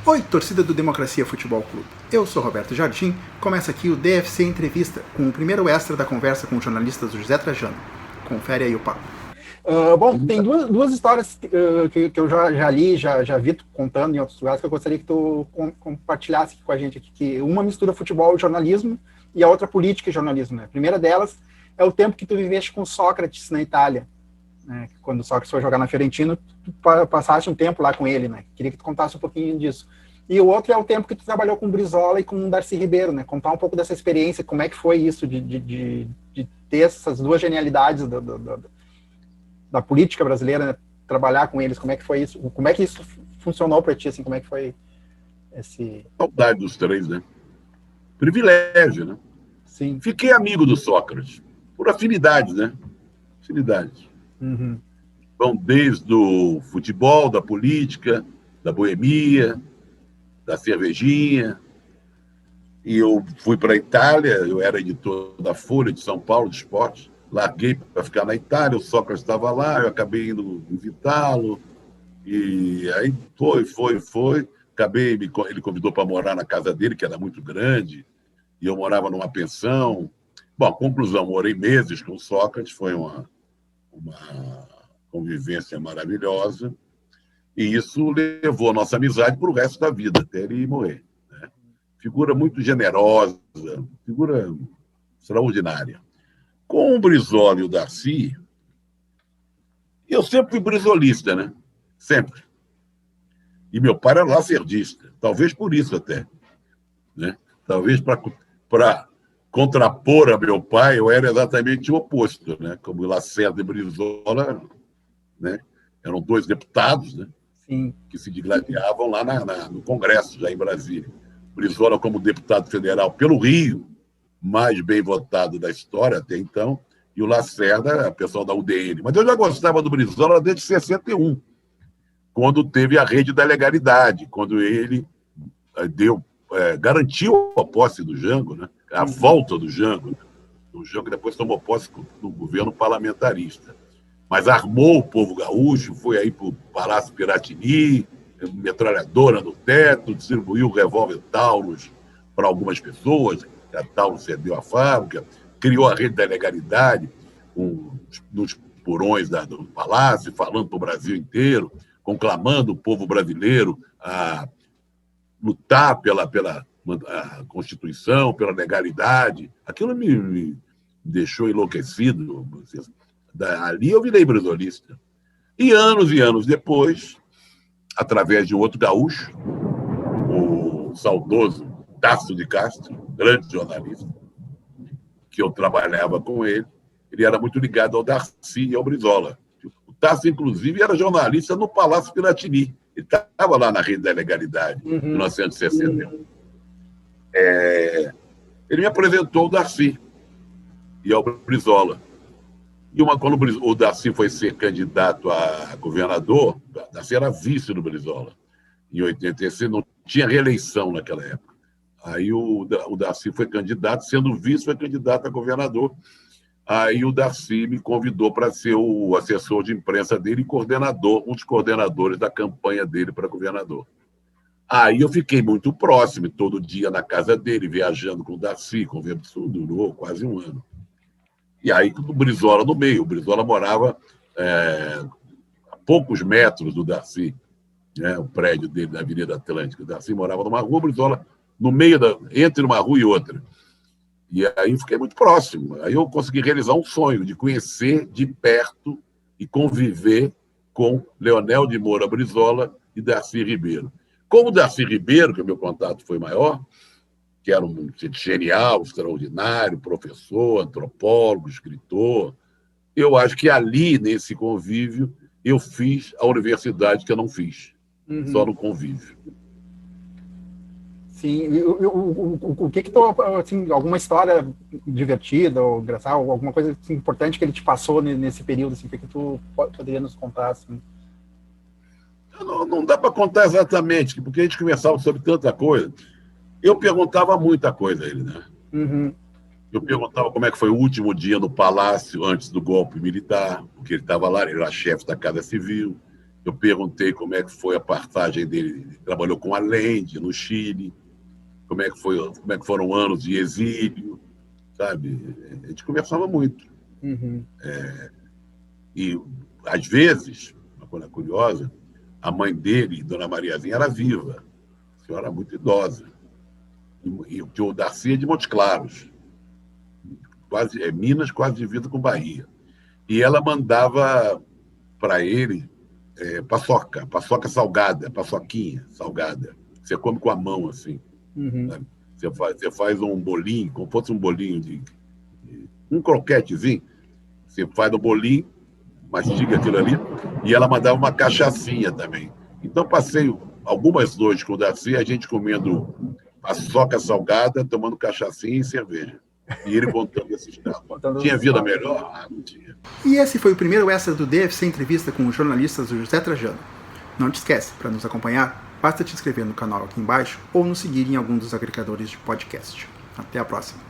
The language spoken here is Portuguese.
Oi, torcida do Democracia Futebol Clube. Eu sou Roberto Jardim. Começa aqui o DFC Entrevista, com o primeiro extra da conversa com os jornalistas do José Trajano. Confere aí o papo. Bom, tem duas histórias que eu já li, já vi tu contando em outros lugares, que eu gostaria que tu compartilhasse com a gente aqui. Que uma mistura futebol e jornalismo, e a outra política e jornalismo. Né? A primeira delas é o tempo que tu viveste com Sócrates na Itália. Né? Quando o Sócrates foi jogar na Fiorentina, tu passaste um tempo lá com ele. Né? Queria que tu contasse um pouquinho disso. E o outro é o tempo que tu trabalhou com o Brizola e com o Darcy Ribeiro. Né? Contar um pouco dessa experiência, como é que foi isso de ter essas duas genialidades da política brasileira, né? Trabalhar com eles, como é que foi isso? Como é que isso funcionou para ti, assim, como é que foi esse... Saudade dos três, né? Privilégio, né? Sim. Fiquei amigo do Sócrates, por afinidades, né? Afinidades. Uhum. Vão desde o futebol, da política, da boemia, da cervejinha. E eu fui para a Itália, eu era editor da Folha de São Paulo, de esportes. Larguei para ficar na Itália, o Sócrates estava lá, eu acabei indo visitá-lo, e aí foi. Ele convidou para morar na casa dele, que era muito grande, e eu morava numa pensão. Bom, conclusão, morei meses com o Sócrates, foi uma convivência maravilhosa, e isso levou a nossa amizade para o resto da vida, até ele morrer. Né? Figura muito generosa, figura extraordinária. Com o Brizola e o Darcy, eu sempre fui brizolista, né? Sempre. E meu pai era lacerdista, talvez por isso até. Né? Talvez para contrapor a meu pai, eu era exatamente o oposto. Né? Como Lacerda e Brizola, né? Eram dois deputados, né? Sim. Que se digladiavam lá no Congresso, já em Brasília. Brizola como deputado federal pelo Rio, mais bem votado da história até então, e o Lacerda, pessoal da UDN. Mas eu já gostava do Brizola desde 61, quando teve a rede da legalidade, quando ele garantiu a posse do Jango, né? A volta do Jango. O Jango depois tomou posse no governo parlamentarista. Mas armou o povo gaúcho, foi aí para o Palácio Piratini, metralhadora no teto, distribuiu o revólver Taurus para algumas pessoas, a Taurus cedeu a fábrica, criou a rede da legalidade nos porões do Palácio, falando para o Brasil inteiro, conclamando o povo brasileiro a lutar pela a Constituição, pela legalidade. Aquilo me deixou enlouquecido. Ali eu virei brizolista. E anos depois, através de outro gaúcho, o saudoso Tasso de Castro, grande jornalista, que eu trabalhava com ele, ele era muito ligado ao Darcy e ao Brizola. O Tasso, inclusive, era jornalista no Palácio Piratini. Ele estava lá na Rede da Legalidade, em 1961. Ele me apresentou o Darcy e ao Brizola. E quando o Darcy foi ser candidato a governador, o Darcy era vice do Brizola. Em 86, não tinha reeleição naquela época. Aí o Darcy foi candidato, sendo vice, foi candidato a governador. Aí o Darcy me convidou para ser o assessor de imprensa dele e coordenador, um dos coordenadores da campanha dele para governador. Aí eu fiquei muito próximo, todo dia na casa dele, viajando com o Darcy, isso durou quase um ano. E aí o Brizola no meio. O Brizola morava a poucos metros do Darcy, né, o prédio dele na Avenida Atlântica. O Darcy morava numa rua, o Brizola no meio, entre uma rua e outra. E aí fiquei muito próximo. Aí eu consegui realizar um sonho de conhecer de perto e conviver com Leonel de Moura Brizola e Darcy Ribeiro. Como o Darcy Ribeiro, que o meu contato foi maior, que era um genial, extraordinário, professor, antropólogo, escritor, eu acho que ali, nesse convívio, eu fiz a universidade que eu não fiz, só no convívio. Sim, o que tu, assim, alguma história divertida ou engraçada, ou alguma coisa assim, importante que ele te passou nesse período, assim, o que tu poderia nos contar, assim? Não dá para contar exatamente, porque a gente conversava sobre tanta coisa. Eu perguntava muita coisa a ele, né? Eu perguntava como é que foi o último dia no Palácio antes do golpe militar, porque ele estava lá, ele era chefe da Casa Civil. Eu perguntei como é que foi a passagem dele, ele trabalhou com Allende no Chile, como é que foram anos de exílio, sabe? A gente conversava muito. Uhum. E, às vezes, uma coisa curiosa, a mãe dele, Dona Mariazinha, era viva, a senhora muito idosa. E o Darcy é de Montes Claros, Minas, quase divisa com Bahia. E ela mandava para ele paçoca salgada, paçoquinha salgada. Você come com a mão, assim. Uhum. Sabe? Você faz um bolinho, como fosse um bolinho um croquetezinho. Você faz o bolinho, mastiga aquilo ali, e ela mandava uma cachaçinha também. Então, passei algumas noites com o Darcy, a gente comendo paçoca salgada, tomando cachaçinha e cerveja. E ele contando esse estado. Tinha vida melhor? Ah, não tinha. E esse foi o primeiro extra do DFC Entrevista com os jornalistas José Trajano. Não te esquece, para nos acompanhar, basta te inscrever no canal aqui embaixo ou nos seguir em algum dos agregadores de podcast. Até a próxima.